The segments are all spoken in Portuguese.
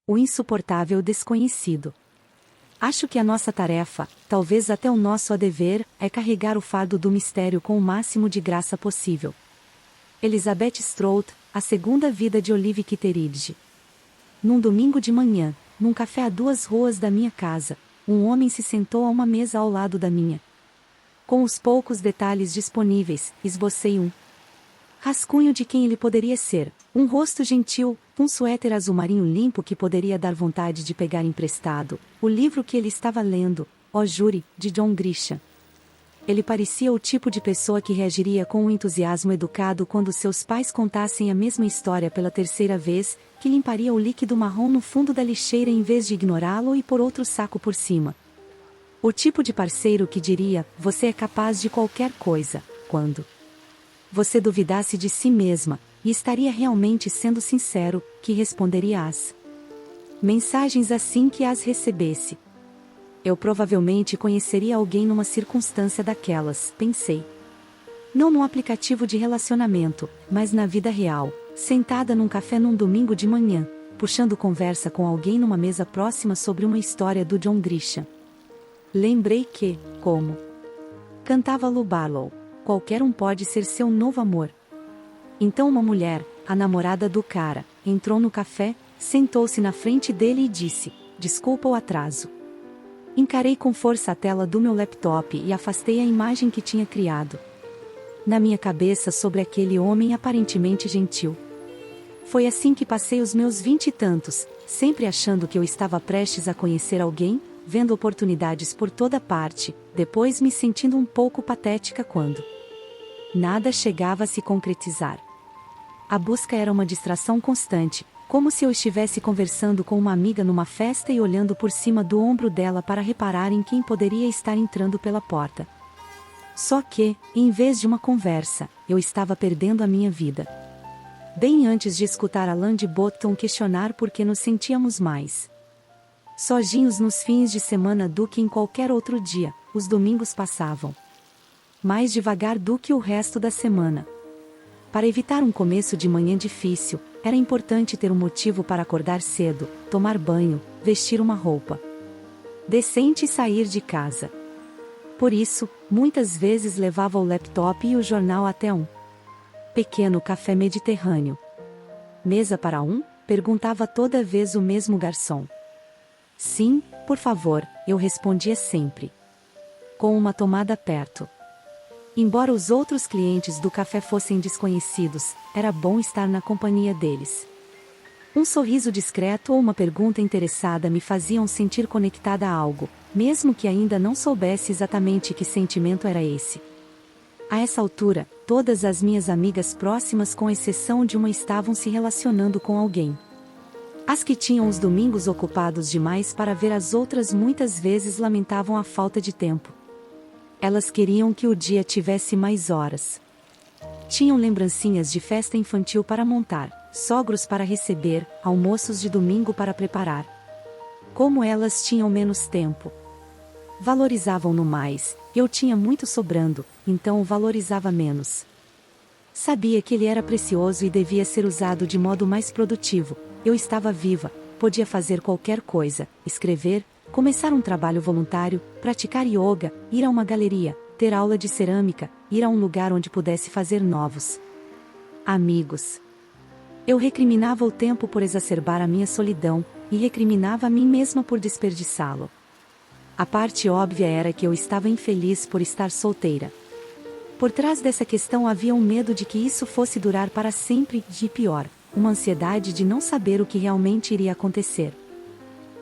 O insuportável desconhecido. Acho que a nossa tarefa, talvez até o nosso dever, é carregar o fardo do mistério com o máximo de graça possível. Elizabeth Strout, A Segunda Vida de Olive Kitteridge. Num domingo de manhã, num café a 2 ruas da minha casa, um homem se sentou a uma mesa ao lado da minha. Com os poucos detalhes disponíveis, esbocei um rascunho de quem ele poderia ser, um rosto gentil, um suéter azul marinho limpo que poderia dar vontade de pegar emprestado, o livro que ele estava lendo, Ó Júri, de John Grisham. Ele parecia o tipo de pessoa que reagiria com um entusiasmo educado quando seus pais contassem a mesma história pela terceira vez, que limparia o líquido marrom no fundo da lixeira em vez de ignorá-lo e pôr outro saco por cima. O tipo de parceiro que diria, você é capaz de qualquer coisa, quando você duvidasse de si mesma, e estaria realmente sendo sincero, que responderia às mensagens assim que as recebesse. Eu provavelmente conheceria alguém numa circunstância daquelas, pensei. Não num aplicativo de relacionamento, mas na vida real, sentada num café num domingo de manhã, puxando conversa com alguém numa mesa próxima sobre uma história do John Grisham. Lembrei que, como cantava Lou Barlow, qualquer um pode ser seu novo amor. Então uma mulher, a namorada do cara, entrou no café, sentou-se na frente dele e disse, desculpa o atraso. Encarei com força a tela do meu laptop e afastei a imagem que tinha criado na minha cabeça sobre aquele homem aparentemente gentil. Foi assim que passei os meus 20 e tantos, sempre achando que eu estava prestes a conhecer alguém, vendo oportunidades por toda parte, depois me sentindo um pouco patética quando nada chegava a se concretizar. A busca era uma distração constante, como se eu estivesse conversando com uma amiga numa festa e olhando por cima do ombro dela para reparar em quem poderia estar entrando pela porta. Só que, em vez de uma conversa, eu estava perdendo a minha vida. Bem antes de escutar Alain de Botton questionar por que nos sentíamos mais sozinhos nos fins de semana do que em qualquer outro dia, os domingos passavam mais devagar do que o resto da semana. Para evitar um começo de manhã difícil, era importante ter um motivo para acordar cedo, tomar banho, vestir uma roupa decente e sair de casa. Por isso, muitas vezes levava o laptop e o jornal até um pequeno café mediterrâneo. Mesa para um? Perguntava toda vez o mesmo garçom. Sim, por favor, eu respondia sempre. Com uma tomada perto. Embora os outros clientes do café fossem desconhecidos, era bom estar na companhia deles. Um sorriso discreto ou uma pergunta interessada me faziam sentir conectada a algo, mesmo que ainda não soubesse exatamente que sentimento era esse. A essa altura, todas as minhas amigas próximas com exceção de uma estavam se relacionando com alguém. As que tinham os domingos ocupados demais para ver as outras muitas vezes lamentavam a falta de tempo. Elas queriam que o dia tivesse mais horas. Tinham lembrancinhas de festa infantil para montar, sogros para receber, almoços de domingo para preparar. Como elas tinham menos tempo, valorizavam-no mais, eu tinha muito sobrando, então o valorizava menos. Sabia que ele era precioso e devia ser usado de modo mais produtivo. Eu estava viva, podia fazer qualquer coisa, escrever, começar um trabalho voluntário, praticar yoga, ir a uma galeria, ter aula de cerâmica, ir a um lugar onde pudesse fazer novos amigos. Eu recriminava o tempo por exacerbar a minha solidão, e recriminava a mim mesma por desperdiçá-lo. A parte óbvia era que eu estava infeliz por estar solteira. Por trás dessa questão havia um medo de que isso fosse durar para sempre, e pior, uma ansiedade de não saber o que realmente iria acontecer.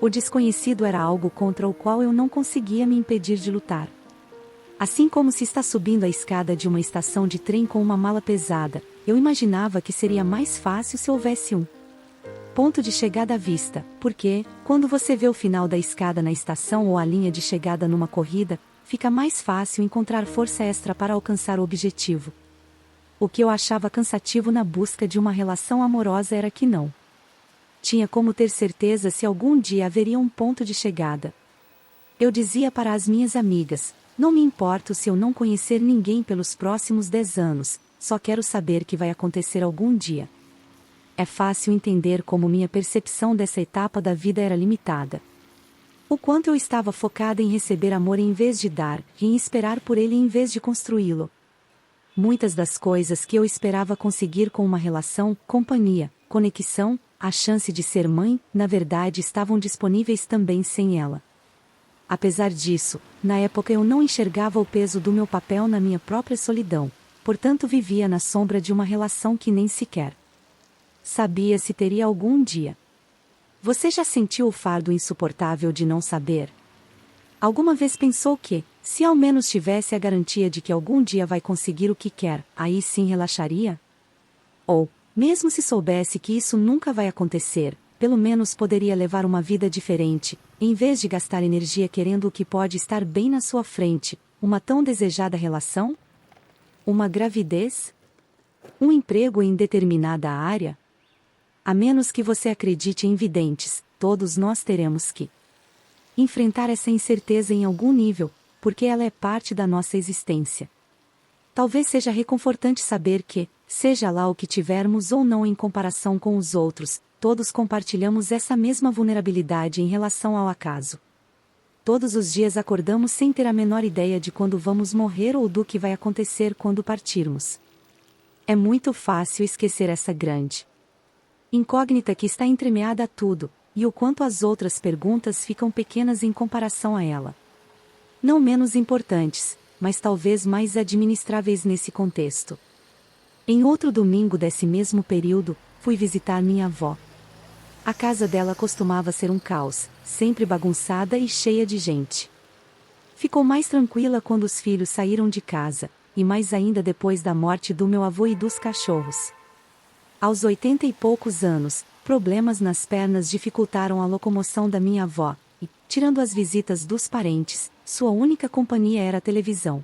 O desconhecido era algo contra o qual eu não conseguia me impedir de lutar. Assim como se está subindo a escada de uma estação de trem com uma mala pesada, eu imaginava que seria mais fácil se houvesse um ponto de chegada à vista, porque, quando você vê o final da escada na estação ou a linha de chegada numa corrida, fica mais fácil encontrar força extra para alcançar o objetivo. O que eu achava cansativo na busca de uma relação amorosa era que não tinha como ter certeza se algum dia haveria um ponto de chegada. Eu dizia para as minhas amigas, não me importo se eu não conhecer ninguém pelos próximos 10 anos, só quero saber que vai acontecer algum dia. É fácil entender como minha percepção dessa etapa da vida era limitada. O quanto eu estava focada em receber amor em vez de dar, e em esperar por ele em vez de construí-lo. Muitas das coisas que eu esperava conseguir com uma relação, companhia, conexão, a chance de ser mãe, na verdade estavam disponíveis também sem ela. Apesar disso, na época eu não enxergava o peso do meu papel na minha própria solidão, portanto vivia na sombra de uma relação que nem sequer sabia se teria algum dia. Você já sentiu o fardo insuportável de não saber? Alguma vez pensou que, se ao menos tivesse a garantia de que algum dia vai conseguir o que quer, aí sim relaxaria? Ou, mesmo se soubesse que isso nunca vai acontecer, pelo menos poderia levar uma vida diferente, em vez de gastar energia querendo o que pode estar bem na sua frente, uma tão desejada relação? Uma gravidez? Um emprego em determinada área? A menos que você acredite em videntes, todos nós teremos que enfrentar essa incerteza em algum nível, porque ela é parte da nossa existência. Talvez seja reconfortante saber que, seja lá o que tivermos ou não em comparação com os outros, todos compartilhamos essa mesma vulnerabilidade em relação ao acaso. Todos os dias acordamos sem ter a menor ideia de quando vamos morrer ou do que vai acontecer quando partirmos. É muito fácil esquecer essa grande incógnita que está entremeada a tudo, e o quanto as outras perguntas ficam pequenas em comparação a ela. Não menos importantes, mas talvez mais administráveis nesse contexto. Em outro domingo desse mesmo período, fui visitar minha avó. A casa dela costumava ser um caos, sempre bagunçada e cheia de gente. Ficou mais tranquila quando os filhos saíram de casa, e mais ainda depois da morte do meu avô e dos cachorros. Aos 80 e poucos anos, problemas nas pernas dificultaram a locomoção da minha avó, e, tirando as visitas dos parentes, sua única companhia era a televisão.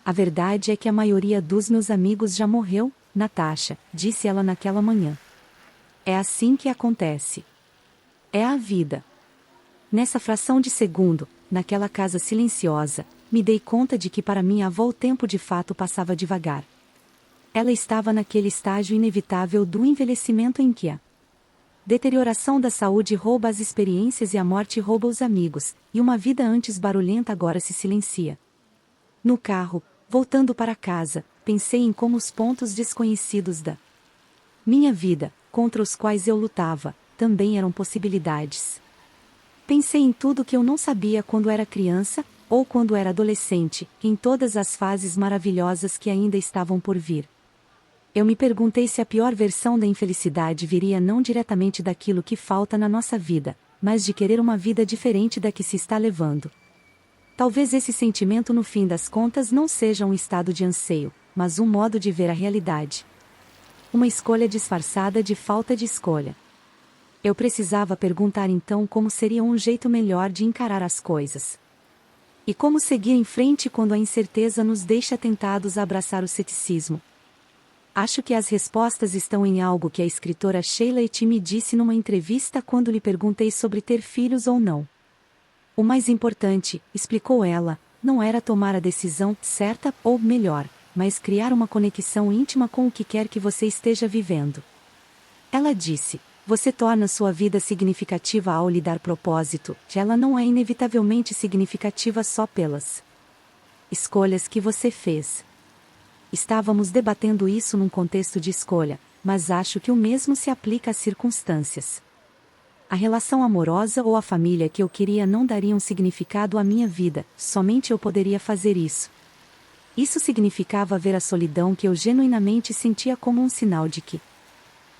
A verdade é que a maioria dos meus amigos já morreu, Natasha, disse ela naquela manhã. É assim que acontece. É a vida. Nessa fração de segundo, naquela casa silenciosa, me dei conta de que para minha avó o tempo de fato passava devagar. Ela estava naquele estágio inevitável do envelhecimento em que a deterioração da saúde rouba as experiências e a morte rouba os amigos, e uma vida antes barulhenta agora se silencia. No carro, voltando para casa, pensei em como os pontos desconhecidos da minha vida, contra os quais eu lutava, também eram possibilidades. Pensei em tudo que eu não sabia quando era criança, ou quando era adolescente, em todas as fases maravilhosas que ainda estavam por vir. Eu me perguntei se a pior versão da infelicidade viria não diretamente daquilo que falta na nossa vida, mas de querer uma vida diferente da que se está levando. Talvez esse sentimento no fim das contas não seja um estado de anseio, mas um modo de ver a realidade. Uma escolha disfarçada de falta de escolha. Eu precisava perguntar então como seria um jeito melhor de encarar as coisas. E como seguir em frente quando a incerteza nos deixa tentados a abraçar o ceticismo. Acho que as respostas estão em algo que a escritora Sheila E. me disse numa entrevista quando lhe perguntei sobre ter filhos ou não. O mais importante, explicou ela, não era tomar a decisão certa ou melhor, mas criar uma conexão íntima com o que quer que você esteja vivendo. Ela disse, você torna sua vida significativa ao lhe dar propósito, que ela não é inevitavelmente significativa só pelas escolhas que você fez. Estávamos debatendo isso num contexto de escolha, mas acho que o mesmo se aplica às circunstâncias. A relação amorosa ou a família que eu queria não dariam significado à minha vida, somente eu poderia fazer isso. Isso significava ver a solidão que eu genuinamente sentia como um sinal de que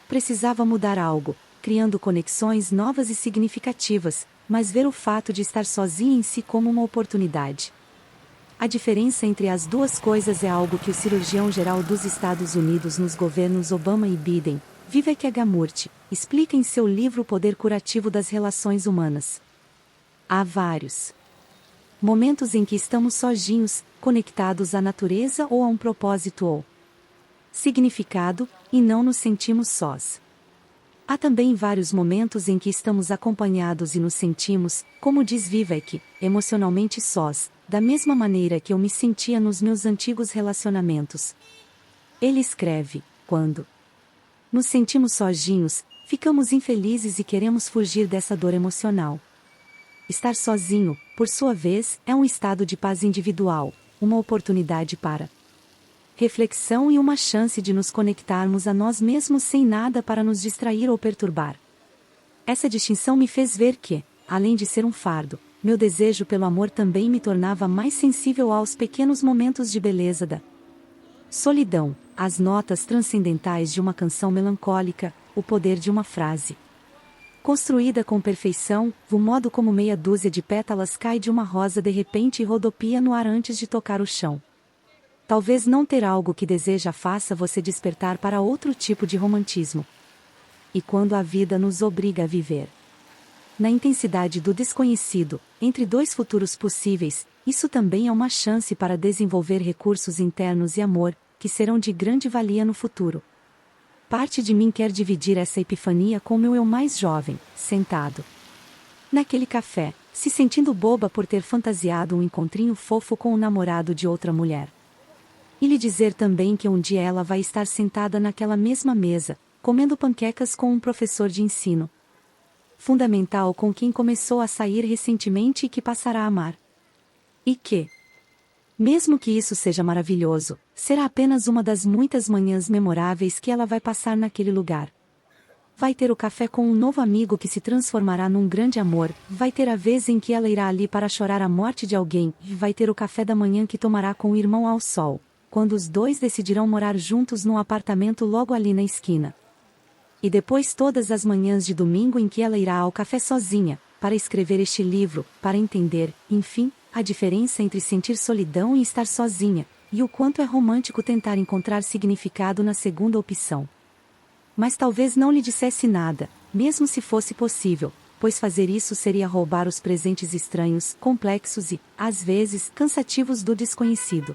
precisava mudar algo, criando conexões novas e significativas, mas ver o fato de estar sozinha em si como uma oportunidade. A diferença entre as duas coisas é algo que o cirurgião-geral dos Estados Unidos nos governos Obama e Biden, Vivek Ramamurthy, explica em seu livro O Poder Curativo das Relações Humanas. Há vários momentos em que estamos sozinhos, conectados à natureza ou a um propósito ou significado, e não nos sentimos sós. Há também vários momentos em que estamos acompanhados e nos sentimos, como diz Vivek, emocionalmente sós, da mesma maneira que eu me sentia nos meus antigos relacionamentos. Ele escreve, quando Nos sentimos sozinhos, ficamos infelizes e queremos fugir dessa dor emocional. Estar sozinho, por sua vez, é um estado de paz individual, uma oportunidade para reflexão e uma chance de nos conectarmos a nós mesmos sem nada para nos distrair ou perturbar. Essa distinção me fez ver que, além de ser um fardo, meu desejo pelo amor também me tornava mais sensível aos pequenos momentos de beleza da solidão, as notas transcendentais de uma canção melancólica, o poder de uma frase construída com perfeição, o modo como meia dúzia de pétalas cai de uma rosa de repente e rodopia no ar antes de tocar o chão. Talvez não ter algo que deseja faça você despertar para outro tipo de romantismo. E quando a vida nos obriga a viver na intensidade do desconhecido, entre dois futuros possíveis, isso também é uma chance para desenvolver recursos internos e amor, que serão de grande valia no futuro. Parte de mim quer dividir essa epifania com meu eu mais jovem, sentado naquele café, se sentindo boba por ter fantasiado um encontrinho fofo com o namorado de outra mulher. E lhe dizer também que um dia ela vai estar sentada naquela mesma mesa, comendo panquecas com um professor de ensino fundamental com quem começou a sair recentemente e que passará a amar. E que, mesmo que isso seja maravilhoso, será apenas uma das muitas manhãs memoráveis que ela vai passar naquele lugar. Vai ter o café com um novo amigo que se transformará num grande amor, vai ter a vez em que ela irá ali para chorar a morte de alguém, e vai ter o café da manhã que tomará com o irmão ao sol, quando os dois decidirão morar juntos num apartamento logo ali na esquina. E depois todas as manhãs de domingo em que ela irá ao café sozinha, para escrever este livro, para entender, enfim, a diferença entre sentir solidão e estar sozinha, e o quanto é romântico tentar encontrar significado na segunda opção. Mas talvez não lhe dissesse nada, mesmo se fosse possível, pois fazer isso seria roubar os presentes estranhos, complexos e, às vezes, cansativos do desconhecido.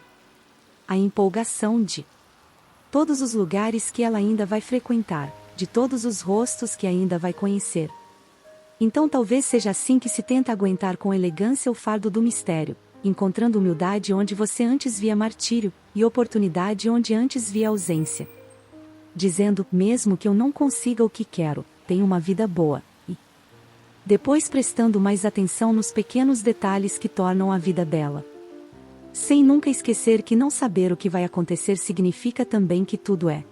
A empolgação de todos os lugares que ela ainda vai frequentar, de todos os rostos que ainda vai conhecer. Então talvez seja assim que se tenta aguentar com elegância o fardo do mistério, encontrando humildade onde você antes via martírio, e oportunidade onde antes via ausência. Dizendo, mesmo que eu não consiga o que quero, tenho uma vida boa, e depois prestando mais atenção nos pequenos detalhes que tornam a vida bela. Sem nunca esquecer que não saber o que vai acontecer significa também que tudo é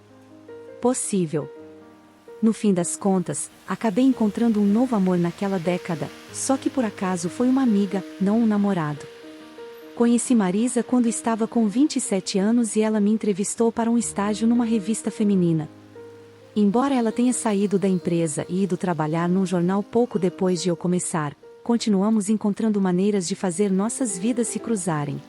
possível. No fim das contas, acabei encontrando um novo amor naquela década, só que por acaso foi uma amiga, não um namorado. Conheci Marisa quando estava com 27 anos e ela me entrevistou para um estágio numa revista feminina. Embora ela tenha saído da empresa e ido trabalhar num jornal pouco depois de eu começar, continuamos encontrando maneiras de fazer nossas vidas se cruzarem.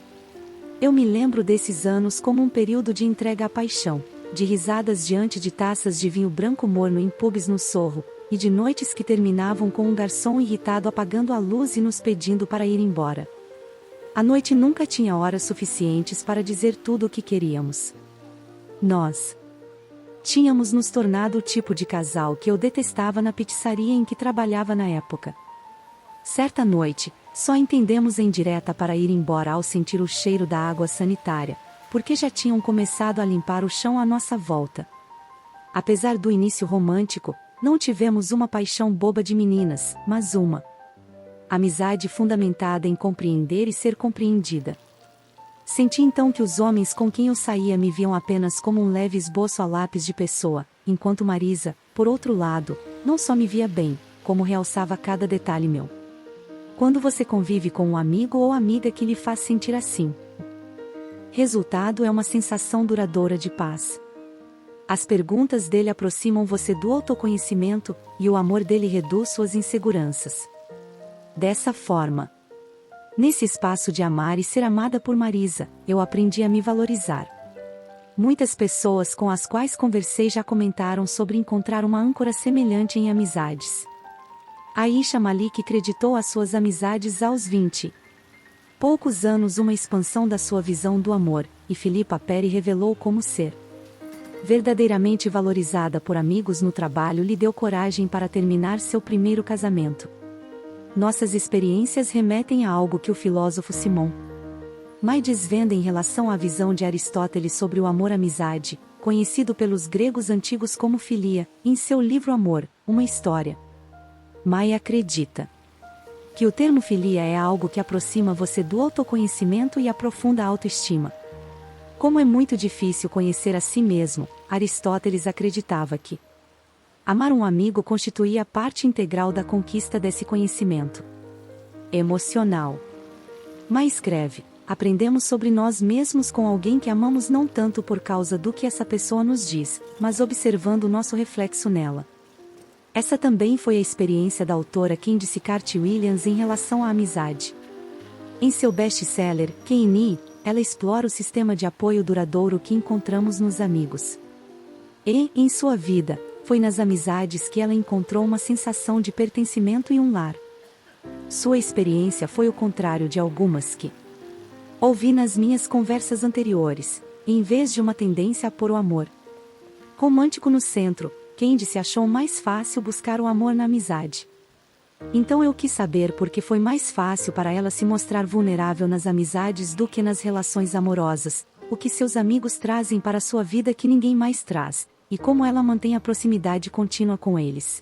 Eu me lembro desses anos como um período de entrega à paixão, de risadas diante de taças de vinho branco morno em pubs no Sorro, e de noites que terminavam com um garçom irritado apagando a luz e nos pedindo para ir embora. A noite nunca tinha horas suficientes para dizer tudo o que queríamos. Nós tínhamos nos tornado o tipo de casal que eu detestava na pizzaria em que trabalhava na época. Certa noite, só entendemos em direta para ir embora ao sentir o cheiro da água sanitária, porque já tinham começado a limpar o chão à nossa volta. Apesar do início romântico, não tivemos uma paixão boba de meninas, mas uma amizade fundamentada em compreender e ser compreendida. Senti então que os homens com quem eu saía me viam apenas como um leve esboço a lápis de pessoa, enquanto Marisa, por outro lado, não só me via bem, como realçava cada detalhe meu. Quando você convive com um amigo ou amiga que lhe faz sentir assim, resultado é uma sensação duradoura de paz. As perguntas dele aproximam você do autoconhecimento, e o amor dele reduz suas inseguranças. Dessa forma, nesse espaço de amar e ser amada por Marisa, eu aprendi a me valorizar. Muitas pessoas com as quais conversei já comentaram sobre encontrar uma âncora semelhante em amizades. Aisha Malik creditou as suas amizades aos 20 poucos anos uma expansão da sua visão do amor, e Philippa Perry revelou como ser verdadeiramente valorizada por amigos no trabalho lhe deu coragem para terminar seu primeiro casamento. Nossas experiências remetem a algo que o filósofo Simon Mai desvenda em relação à visão de Aristóteles sobre o amor-amizade, conhecido pelos gregos antigos como filia, em seu livro Amor, uma História. Mai acredita que o termo filia é algo que aproxima você do autoconhecimento e aprofunda a autoestima. Como é muito difícil conhecer a si mesmo, Aristóteles acreditava que amar um amigo constituía parte integral da conquista desse conhecimento emocional. Mai escreve: aprendemos sobre nós mesmos com alguém que amamos não tanto por causa do que essa pessoa nos diz, mas observando o nosso reflexo nela. Essa também foi a experiência da autora Candice Carty-Williams em relação à amizade. Em seu best-seller, Quem Ni, ela explora o sistema de apoio duradouro que encontramos nos amigos. E, em sua vida, foi nas amizades que ela encontrou uma sensação de pertencimento e um lar. Sua experiência foi o contrário de algumas que ouvi nas minhas conversas anteriores, em vez de uma tendência a pôr o amor romântico no centro. Candice achou mais fácil buscar o amor na amizade. Então eu quis saber por que foi mais fácil para ela se mostrar vulnerável nas amizades do que nas relações amorosas, o que seus amigos trazem para sua vida que ninguém mais traz, e como ela mantém a proximidade contínua com eles.